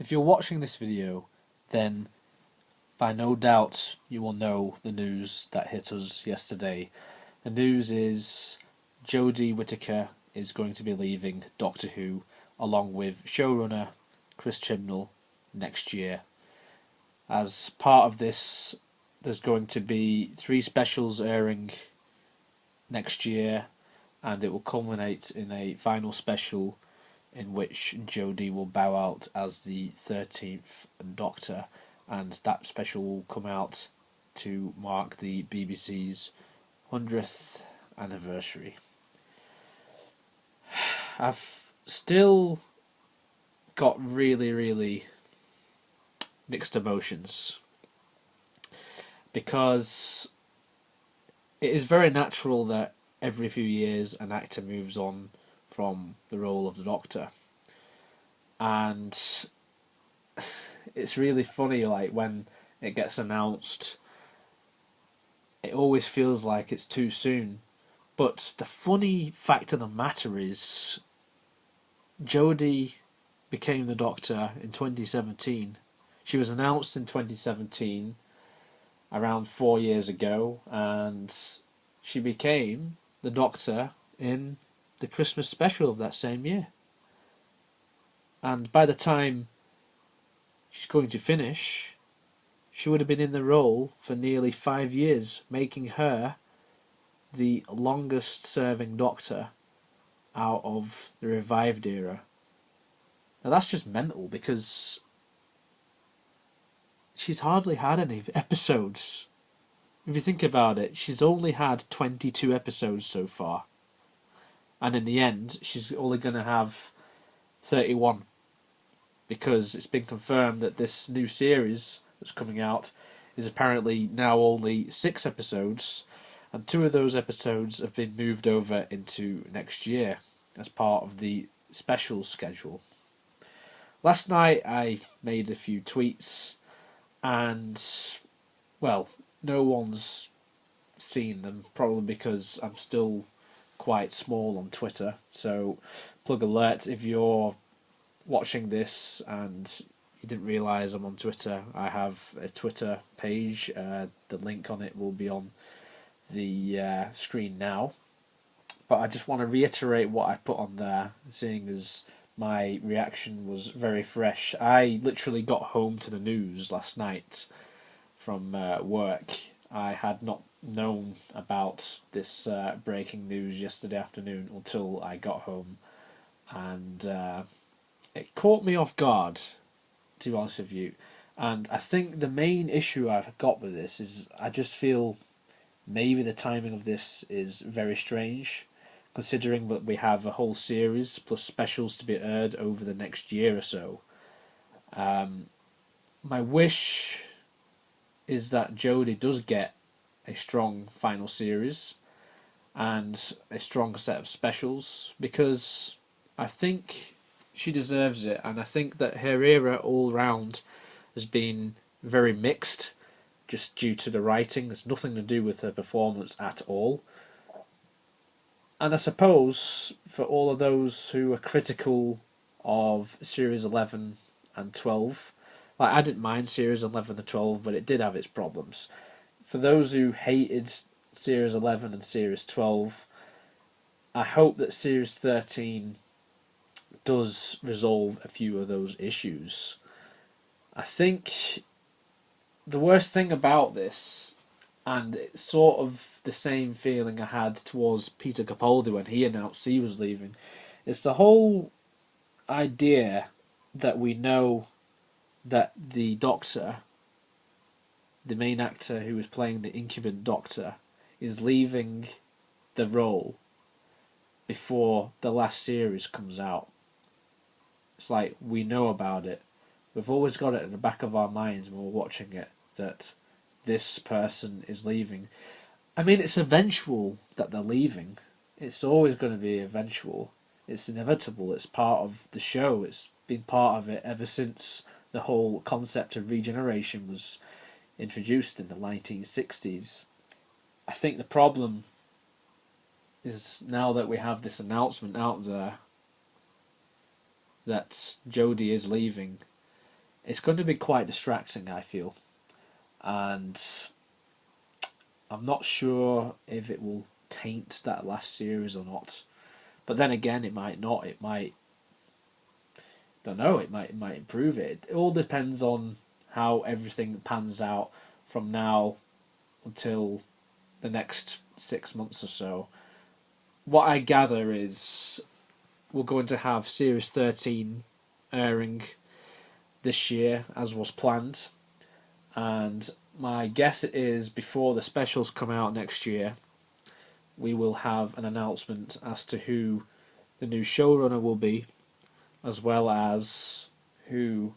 If you're watching this video, then by no doubt you will know the news that hit us yesterday. The news is Jodie Whittaker is going to be leaving Doctor Who along with showrunner Chibnall next year. As part of this, there's going to be 3 specials airing next year, and it will culminate in a final special in which Jodie will bow out as the 13th Doctor, and that special will come out to mark the BBC's 100th anniversary. I've still got really mixed emotions, because it is very natural that every few years an actor moves on from the role of the Doctor, and it's really funny, like when it gets announced, it always feels like it's too soon. But the funny fact of the matter is, Jodie became the Doctor in 2017. She was announced in 2017, around 4 years ago, and she became the Doctor in the Christmas special of that same year. And by the time she's going to finish, she would have been in the role for nearly 5 years, making her the longest serving Doctor out of the revived era. Now that's just mental, because she's hardly had any episodes. If you think about it, she's only had 22 episodes so far. And in the end, she's only going to have 31. Because it's been confirmed that this new series that's coming out is apparently now only 6 episodes. And 2 of those episodes have been moved over into next year as part of the special schedule. Last night I made a few tweets, and, well, no one's seen them, probably because I'm still quite small on Twitter. So, plug alert, if you're watching this and you didn't realise I'm on Twitter, I have a Twitter page. The link on it will be on the screen now. But I just want to reiterate what I put on there, seeing as my reaction was very fresh. I literally got home to the news last night from work. I had not known about this breaking news yesterday afternoon until I got home, and it caught me off guard, to be honest with you. And I think the main issue I've got with this is I just feel maybe the timing of this is very strange, considering that we have a whole series plus specials to be aired over the next year or so. My wish is that Jodie does get a strong final series and a strong set of specials, because I think she deserves it, and I think that her era all round has been very mixed, just due to the writing. There's nothing to do with her performance at all. And I suppose for all of those who are critical of Series 11 and 12, like I didn't mind Series 11 and 12, but it did have its problems. For those who hated Series 11 and Series 12, I hope that Series 13 does resolve a few of those issues. I think the worst thing about this, and it's sort of the same feeling I had towards Peter Capaldi when he announced he was leaving, is the whole idea that we know that the Doctor, the main actor who is playing the incumbent Doctor, is leaving the role before the last series comes out. It's like we know about it. We've always got it in the back of our minds when we're watching it, that this person is leaving. I mean, it's eventual that they're leaving. It's always going to be eventual. It's inevitable. It's part of the show. It's been part of it ever since the whole concept of regeneration was introduced in the 1960s. I think the problem is, now that we have this announcement out there that Jodie is leaving, it's going to be quite distracting, I feel. And I'm not sure if it will taint that last series or not. But then again, it might not. It might, don't know, it might improve it. It all depends on how everything pans out from now until the next 6 months or so. What I gather is we're going to have Series 13 airing this year, as was planned. And my guess is before the specials come out next year, we will have an announcement as to who the new showrunner will be, as well as who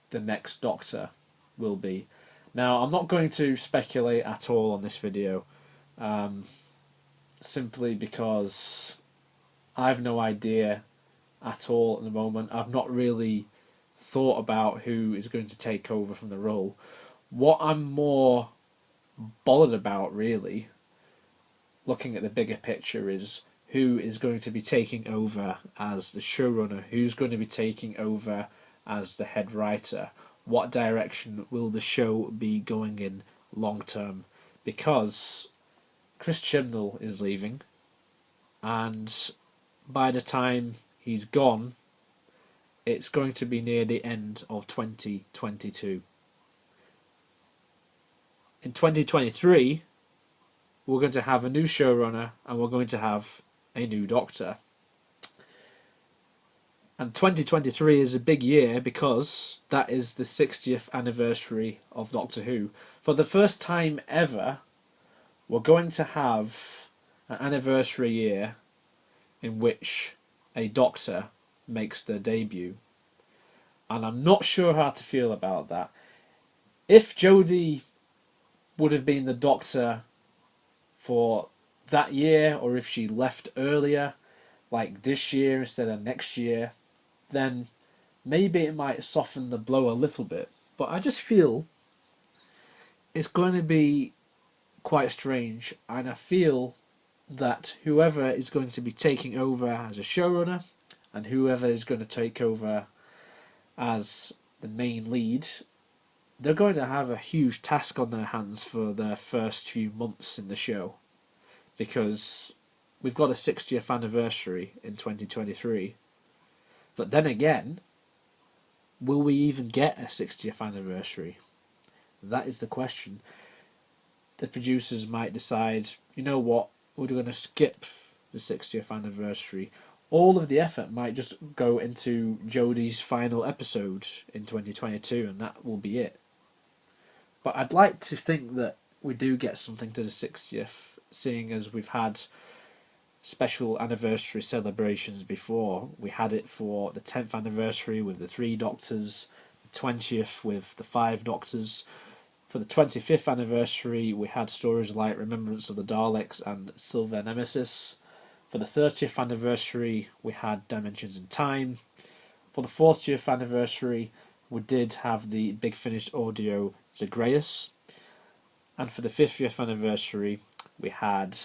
the next Doctor will be. Now, I'm not going to speculate at all on this video, simply because I've no idea at all at the moment. I've not really thought about who is going to take over from the role. What I'm more bothered about, really, looking at the bigger picture, is who is going to be taking over as the showrunner, who's going to be taking over as the head writer, what direction will the show be going in long term, because Chris Chibnall is leaving, and by the time he's gone, it's going to be near the end of 2022. In 2023, we're going to have a new showrunner and we're going to have a new Doctor. And 2023 is a big year because that is the 60th anniversary of Doctor Who. For the first time ever, we're going to have an anniversary year in which a Doctor makes their debut. And I'm not sure how to feel about that. If Jodie would have been the Doctor for that year, or if she left earlier, like this year instead of next year, then maybe it might soften the blow a little bit. But I just feel it's going to be quite strange, and I feel that whoever is going to be taking over as a showrunner and whoever is going to take over as the main lead, they're going to have a huge task on their hands for their first few months in the show, because we've got a 60th anniversary in 2023. But then again, will we even get a 60th anniversary? That is the question. The producers might decide, you know what, we're going to skip the 60th anniversary. All of the effort might just go into Jodie's final episode in 2022, and that will be it. But I'd like to think that we do get something to the 60th, seeing as we've had special anniversary celebrations before. We had it for the 10th anniversary with the 3 Doctors, the 20th with the 5 Doctors. For the 25th anniversary, we had stories like Remembrance of the Daleks and Silver Nemesis. For the 30th anniversary, we had Dimensions in Time. For the 40th anniversary, we did have the Big Finish audio Zagreus. And for the 50th anniversary, we had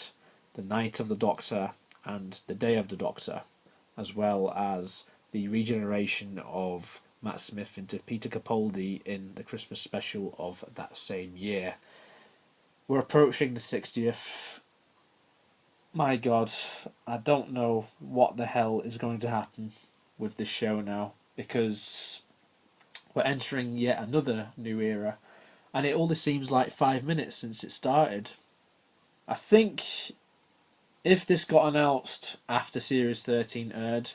the Night of the Doctor and the Day of the Doctor, as well as the regeneration of Matt Smith into Peter Capaldi in the Christmas special of that same year. We're approaching the 60th. My God, I don't know what the hell is going to happen with this show now, because we're entering yet another new era, and it only seems like 5 minutes since it started. I think if this got announced after Series 13 aired,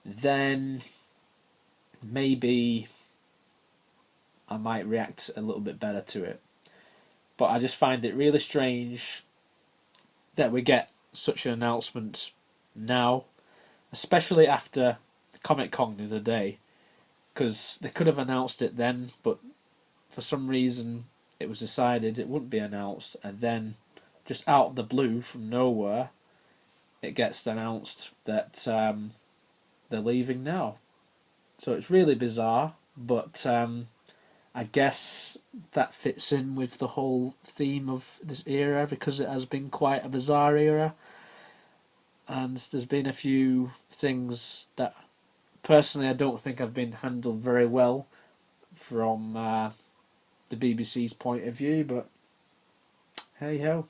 then maybe I might react a little bit better to it. But I just find it really strange that we get such an announcement now, especially after Comic-Con the other day, because they could have announced it then, but for some reason it was decided it wouldn't be announced, and then just out of the blue, from nowhere, it gets announced that they're leaving now. So it's really bizarre, but I guess that fits in with the whole theme of this era, because it has been quite a bizarre era, and there's been a few things that personally I don't think have been handled very well. from the BBC's point of view, but hey ho.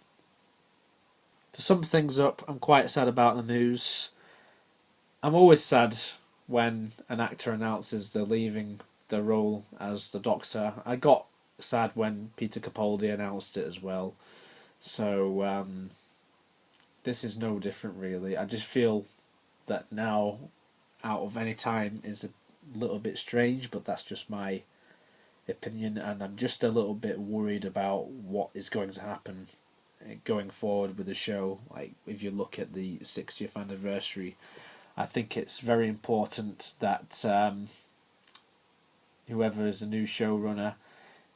To sum things up, I'm quite sad about the news. I'm always sad when an actor announces they're leaving their role as the Doctor. I got sad when Peter Capaldi announced it as well. So this is no different, really. I just feel that now, out of any time, is a little bit strange, but that's just my opinion, and I'm just a little bit worried about what is going to happen going forward with the show. Like, if you look at the 60th anniversary, I think it's very important that whoever is the new showrunner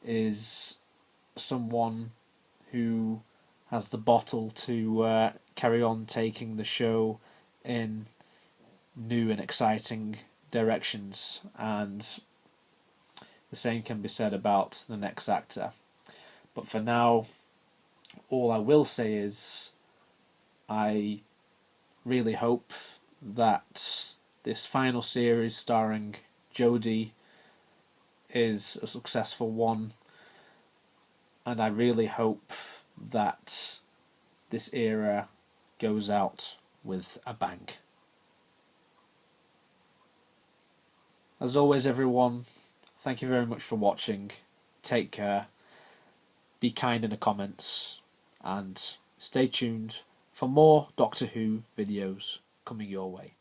is someone who has the bottle to carry on taking the show in new and exciting directions, and the same can be said about the next actor. But for now, all I will say is I really hope that this final series starring Jodie is a successful one, and I really hope that this era goes out with a bang. As always, everyone, thank you very much for watching. Take care, be kind in the comments, and stay tuned for more Doctor Who videos coming your way.